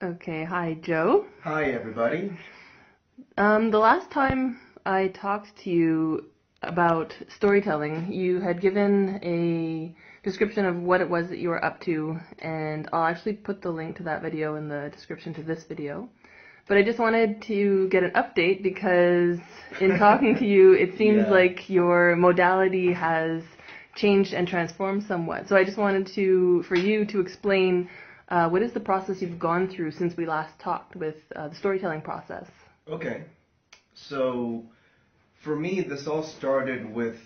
Okay, hi Joe. Hi everybody. The last time I talked to you about storytelling, you had given a description of what it was that you were up to, and I'll actually put the link to that video in the description to this video. But I just wanted to get an update because in talking to you, it seems Yeah. like your modality has changed and transformed somewhat. So I just wanted for you to explain what is the process you've gone through since we last talked with the storytelling process. Okay. So for me, this all started with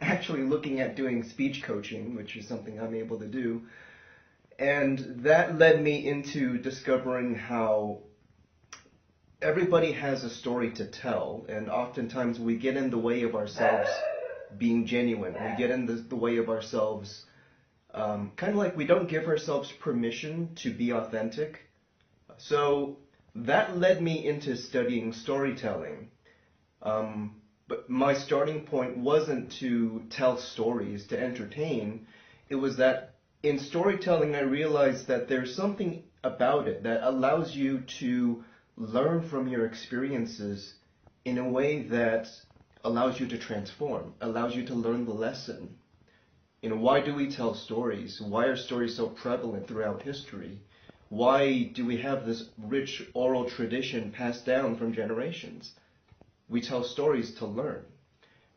actually looking at doing speech coaching, which is something I'm able to do. And that led me into discovering how everybody has a story to tell, and oftentimes we get in the way of ourselves being genuine. We get in the way of ourselves, kind of like we don't give ourselves permission to be authentic. So that led me into studying storytelling. But my starting point wasn't to tell stories, to entertain. It was that in storytelling, I realized that there's something about it that allows you to learn from your experiences in a way that allows you to transform, allows you to learn the lesson. You know, why do we tell stories? Why are stories so prevalent throughout history? Why do we have this rich oral tradition passed down from generations? We tell stories to learn.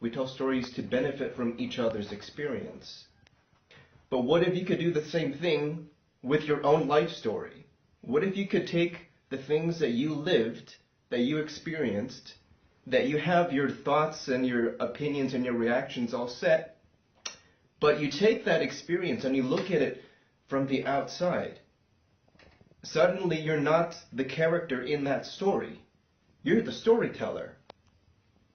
We tell stories to benefit from each other's experience. But what if you could do the same thing with your own life story? What if you could take the things that you lived, that you experienced, that you have your thoughts and your opinions and your reactions all set, but you take that experience and you look at it from the outside? Suddenly you're not the character in that story. You're the storyteller.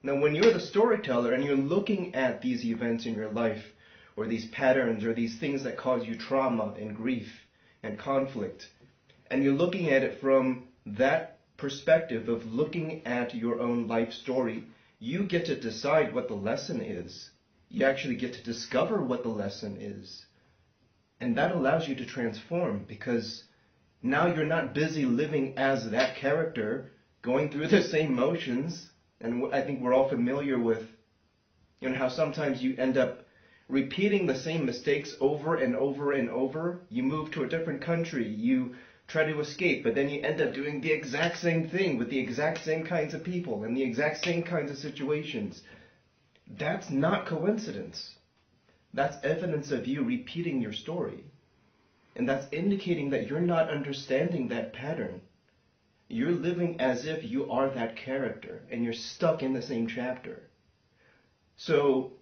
Now when you're the storyteller and you're looking at these events in your life, or these patterns, or these things that cause you trauma and grief and conflict, and you're looking at it from that perspective of looking at your own life story, you get to decide what the lesson is. You actually get to discover what the lesson is. And that allows you to transform, because now you're not busy living as that character, going through the same motions. And I think we're all familiar with, you know, how sometimes you end up repeating the same mistakes over and over and over. You move to a different country, you try to escape, but then you end up doing the exact same thing with the exact same kinds of people and the exact same kinds of situations. That's not coincidence. That's evidence of you repeating your story. And that's indicating that you're not understanding that pattern. You're living as if you are that character and you're stuck in the same chapter. So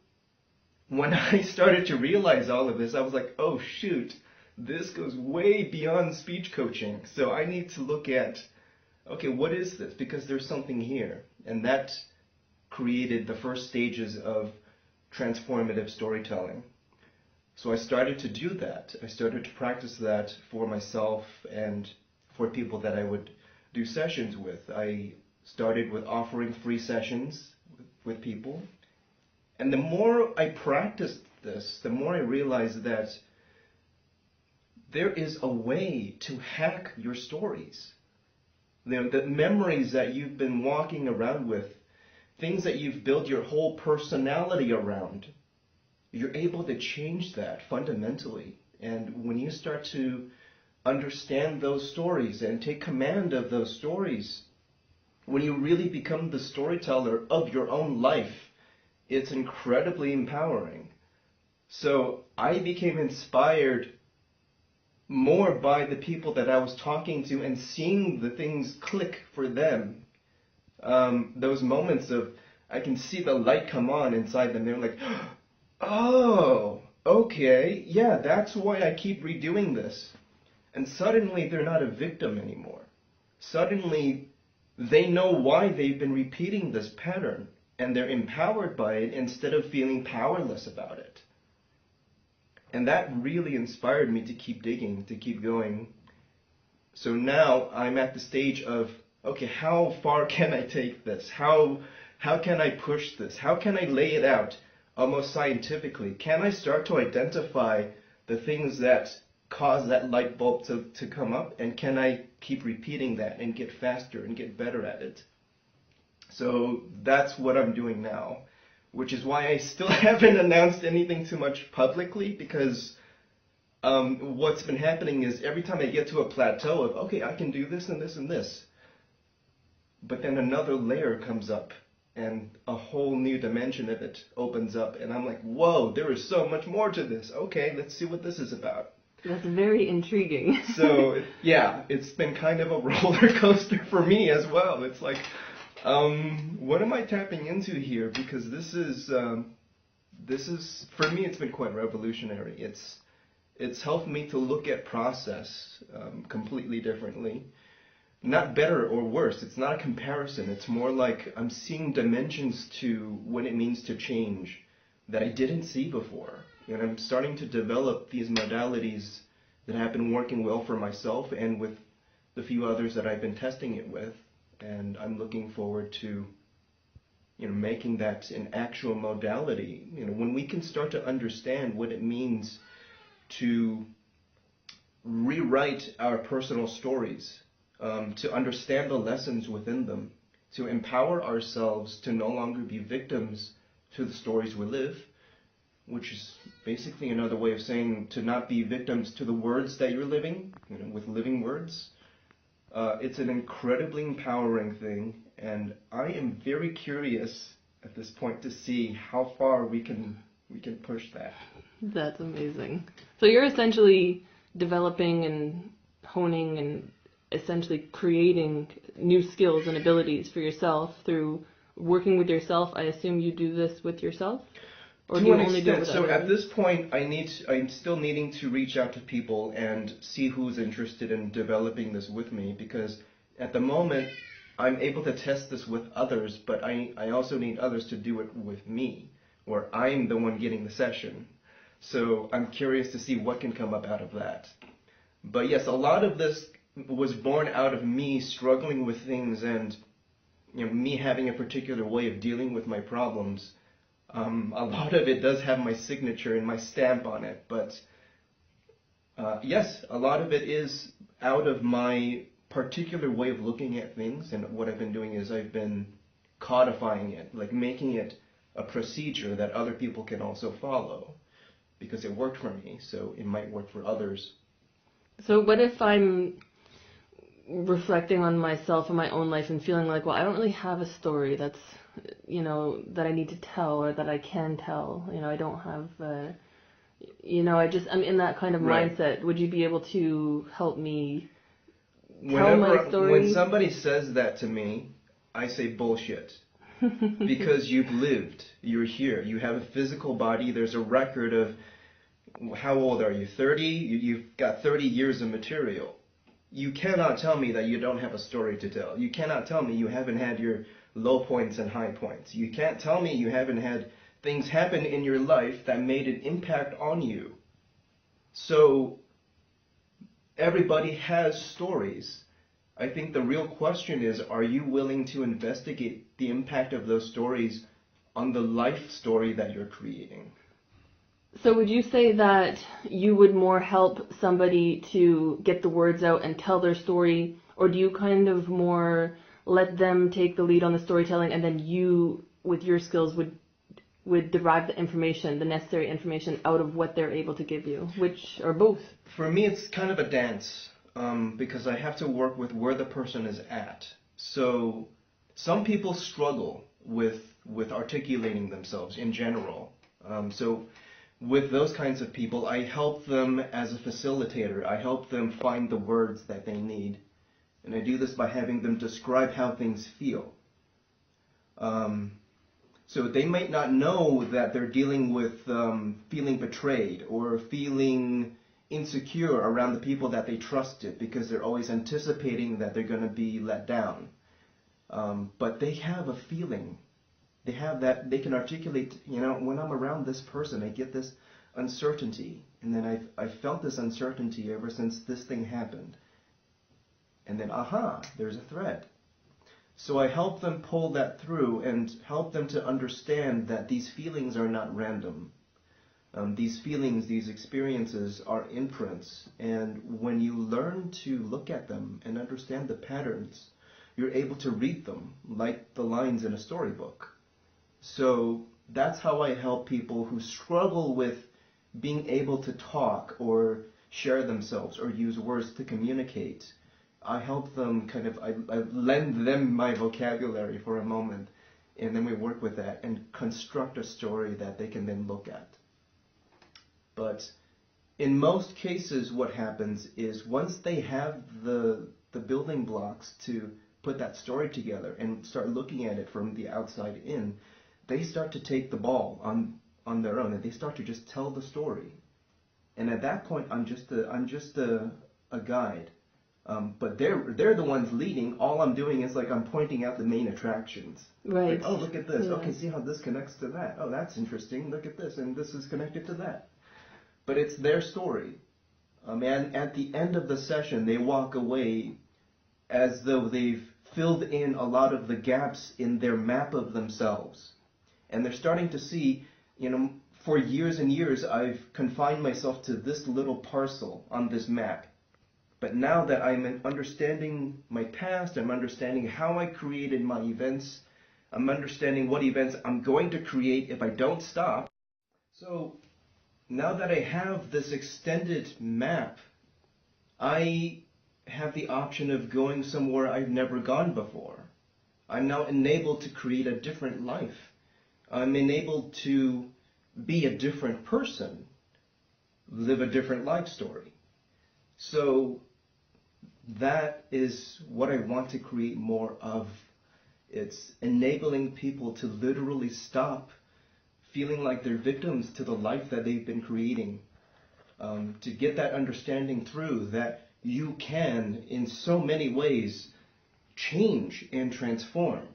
when I started to realize all of this, I was like, oh shoot, this goes way beyond speech coaching. So I need to look at, okay, what is this? Because there's something here. And that created the first stages of transformative storytelling. So I started to do that. I started to practice that for myself and for people that I would do sessions with. I started with offering free sessions with people. And the more I practiced this, the more I realized that there is a way to hack your stories. The memories that you've been walking around with, things that you've built your whole personality around, you're able to change that fundamentally. And when you start to understand those stories and take command of those stories, when you really become the storyteller of your own life, it's incredibly empowering. So I became inspired more by the people that I was talking to and seeing the things click for them. Those moments of, I can see the light come on inside them. They're like, oh, okay, yeah, that's why I keep redoing this. And suddenly they're not a victim anymore. Suddenly they know why they've been repeating this pattern, and they're empowered by it instead of feeling powerless about it. And that really inspired me to keep digging, to keep going. So now I'm at the stage of, okay, how far can I take this? How can I push this? How can I lay it out almost scientifically? Can I start to identify the things that cause that light bulb to come up, and can I keep repeating that and get faster and get better at it? So that's what I'm doing now, which is why I still haven't announced anything too much publicly, because what's been happening is every time I get to a plateau of, okay, I can do this and this and this, but then another layer comes up and a whole new dimension of it opens up, and I'm like, whoa, there is so much more to this. Okay, let's see what this is about. That's very intriguing. So, yeah, it's been kind of a roller coaster for me as well. It's like, what am I tapping into here? Because this is, for me, it's been quite revolutionary. It's helped me to look at process completely differently. Not better or worse. It's not a comparison. It's more like I'm seeing dimensions to what it means to change that I didn't see before. And I'm starting to develop these modalities that have been working well for myself and with the few others that I've been testing it with. And I'm looking forward to, making that an actual modality. When we can start to understand what it means to rewrite our personal stories, to understand the lessons within them, to empower ourselves to no longer be victims to the stories we live, which is basically another way of saying to not be victims to the words that you're living, with living words. It's an incredibly empowering thing, and I am very curious at this point to see how far we can push that. That's amazing. So you're essentially developing and honing and essentially creating new skills and abilities for yourself through working with yourself. I assume you do this with yourself? Or do you only do it with others? So at this point, I'm still needing to reach out to people and see who's interested in developing this with me, because at the moment, I'm able to test this with others, but I also need others to do it with me, where I'm the one getting the session. So I'm curious to see what can come up out of that. But yes, a lot of this was born out of me struggling with things and me having a particular way of dealing with my problems. A lot of it does have my signature and my stamp on it, but yes, a lot of it is out of my particular way of looking at things, and what I've been doing is I've been codifying it, like making it a procedure that other people can also follow, because it worked for me, so it might work for others. So what if I'm reflecting on myself and my own life and feeling like, well, I don't really have a story that's, that I need to tell or that I can tell. I don't have, I'm in that kind of mindset. Would you be able to help me tell my story? When somebody says that to me, I say bullshit. Because you've lived, you're here, you have a physical body, there's a record of, how old are you, 30? You've got 30 years of material. You cannot tell me that you don't have a story to tell. You cannot tell me you haven't had your low points and high points. You can't tell me you haven't had things happen in your life that made an impact on you. So everybody has stories. I think the real question is, are you willing to investigate the impact of those stories on the life story that you're creating? So would you say that you would more help somebody to get the words out and tell their story, or do you kind of more let them take the lead on the storytelling, and then you, with your skills, would derive the information, the necessary information, out of what they're able to give you, which or both? For me, it's kind of a dance, because I have to work with where the person is at. So some people struggle with articulating themselves in general. So with those kinds of people, I help them as a facilitator. I help them find the words that they need. And I do this by having them describe how things feel. So they might not know that they're dealing with feeling betrayed or feeling insecure around the people that they trusted, because they're always anticipating that they're going to be let down. But they have a feeling. They have that, they can articulate, when I'm around this person, I get this uncertainty. And then I've felt this uncertainty ever since this thing happened. And then, there's a thread. So I help them pull that through and help them to understand that these feelings are not random. These feelings, these experiences are imprints, and when you learn to look at them and understand the patterns, you're able to read them like the lines in a storybook. So that's how I help people who struggle with being able to talk or share themselves or use words to communicate. I help them I lend them my vocabulary for a moment, and then we work with that and construct a story that they can then look at. But in most cases, what happens is once they have the building blocks to put that story together and start looking at it from the outside in, they start to take the ball on their own, and they start to just tell the story. And at that point, I'm just a guide. But they're the ones leading. All I'm doing is I'm pointing out the main attractions. Right. Oh, look at this. Yeah. Okay, see how this connects to that. Oh, that's interesting. Look at this, and this is connected to that. But it's their story. And at the end of the session, they walk away as though they've filled in a lot of the gaps in their map of themselves. And they're starting to see, for years and years, I've confined myself to this little parcel on this map. But now that I'm understanding my past, I'm understanding how I created my events, I'm understanding what events I'm going to create if I don't stop. So now that I have this extended map, I have the option of going somewhere I've never gone before. I'm now enabled to create a different life. I'm enabled to be a different person, live a different life story. So that is what I want to create more of. It's enabling people to literally stop feeling like they're victims to the life that they've been creating. To get that understanding through that you can, in so many ways, change and transform.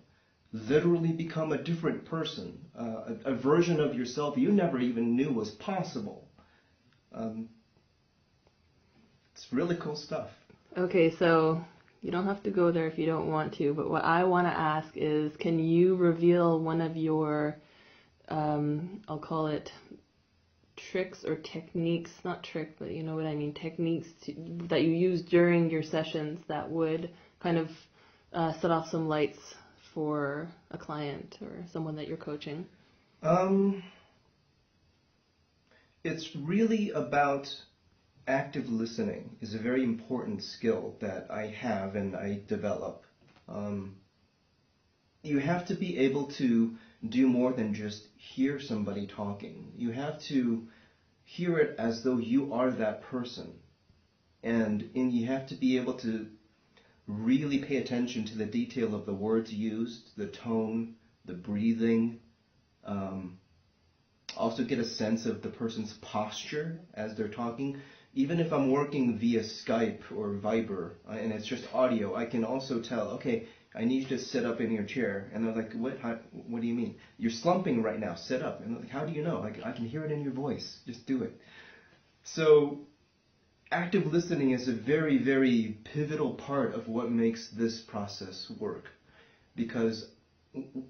Literally become a different person, a version of yourself you never even knew was possible. It's really cool stuff. Okay, so you don't have to go there if you don't want to, but what I want to ask is, can you reveal one of your, I'll call it tricks or techniques, not trick, but you know what I mean, techniques that you use during your sessions that would kind of set off some lights for a client or someone that you're coaching? It's really about active listening is a very important skill that I have and I develop. You have to be able to do more than just hear somebody talking. You have to hear it as though you are that person. And you have to be able to really pay attention to the detail of the words used, the tone, the breathing. Also get a sense of the person's posture as they're talking. Even if I'm working via Skype or Viber and it's just audio, I can also tell, okay, I need you to sit up in your chair. And they're like, what do you mean? You're slumping right now, sit up. And they're like, how do you know? I can hear it in your voice, just do it. So active listening is a very, very pivotal part of what makes this process work. Because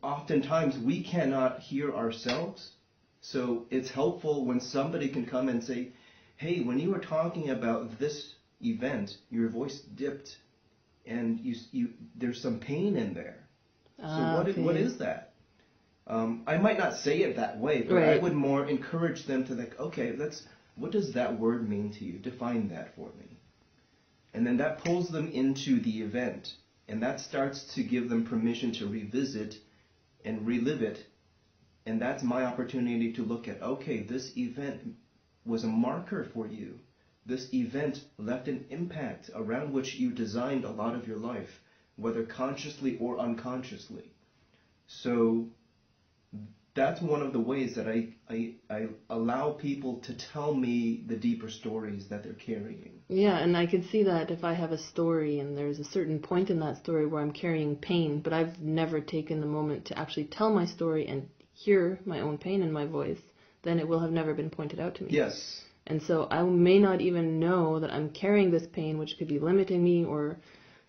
oftentimes we cannot hear ourselves. So it's helpful when somebody can come and say, hey, when you were talking about this event, your voice dipped and there's some pain in there. So what is that? I might not say it that way, but right. I would more encourage them to okay, what does that word mean to you? Define that for me. And then that pulls them into the event, and that starts to give them permission to revisit and relive it. And that's my opportunity to look at, okay, this event was a marker for you. This event left an impact around which you designed a lot of your life, whether consciously or unconsciously. So that's one of the ways that I allow people to tell me the deeper stories that they're carrying. Yeah, and I can see that if I have a story and there's a certain point in that story where I'm carrying pain, but I've never taken the moment to actually tell my story and hear my own pain in my voice, then it will have never been pointed out to me. Yes. And so I may not even know that I'm carrying this pain, which could be limiting me or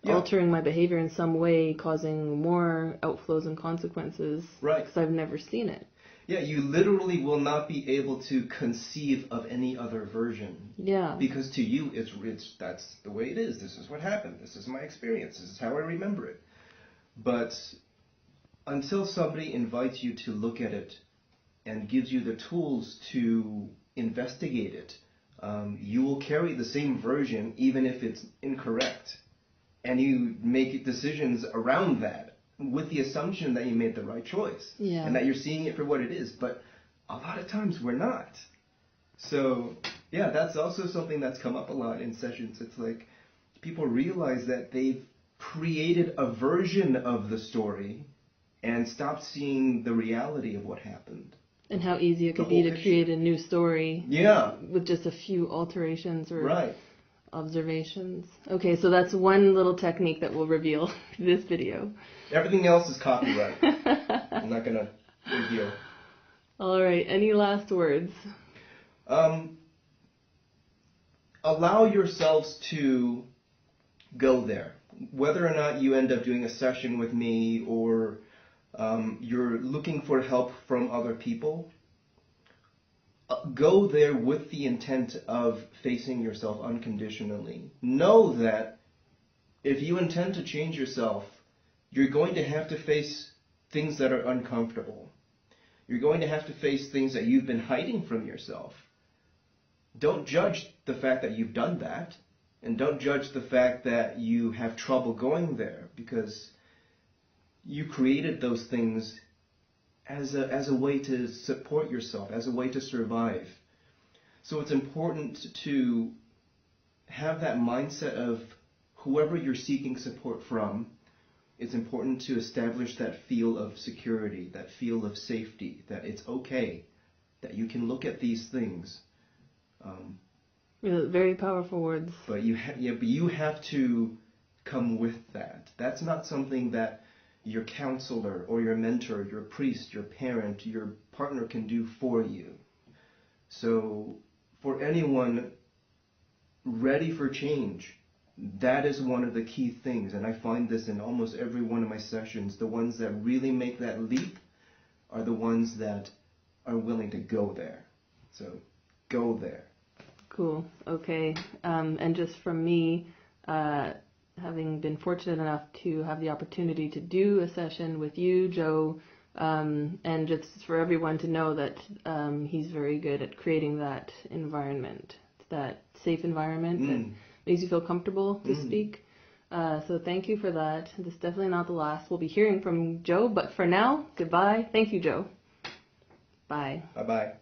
altering my behavior in some way, causing more outflows and consequences. Right. Because I've never seen it. Yeah, you literally will not be able to conceive of any other version. Yeah. Because to you, it's that's the way it is. This is what happened. This is my experience. This is how I remember it. But until somebody invites you to look at it and gives you the tools to investigate it, you will carry the same version even if it's incorrect. And you make decisions around that with the assumption that you made the right choice. Yeah. And that you're seeing it for what it is. But a lot of times we're not. So, yeah, that's also something that's come up a lot in sessions. It's like people realize that they've created a version of the story and stopped seeing the reality of what happened. And how easy it could be to create a new story. Yeah. With just a few alterations or Right. observations. Okay, so that's one little technique that we'll reveal in this video. Everything else is copyright. I'm not going to reveal. All right, any last words? Allow yourselves to go there. Whether or not you end up doing a session with me or you're looking for help from other people, go there with the intent of facing yourself unconditionally. Know that if you intend to change yourself, you're going to have to face things that are uncomfortable. You're going to have to face things that you've been hiding from yourself. Don't judge the fact that you've done that, and don't judge the fact that you have trouble going there, because you created those things as a way to support yourself, as a way to survive. So it's important to have that mindset of whoever you're seeking support from. It's important to establish that feel of security, that feel of safety, that it's okay, that you can look at these things. Very powerful words. But you have to come with that. That's not something that your counselor or your mentor, your priest, your parent, your partner can do for you. So for anyone ready for change, that is one of the key things. And I find this in almost every one of my sessions. The ones that really make that leap are the ones that are willing to go there. So go there. Cool. Okay. And just from me, having been fortunate enough to have the opportunity to do a session with you, Joe, and just for everyone to know that he's very good at creating that environment, that safe environment that makes you feel comfortable to speak. So thank you for that. This is definitely not the last we'll be hearing from Joe, but for now, goodbye. Thank you, Joe. Bye. Bye-bye.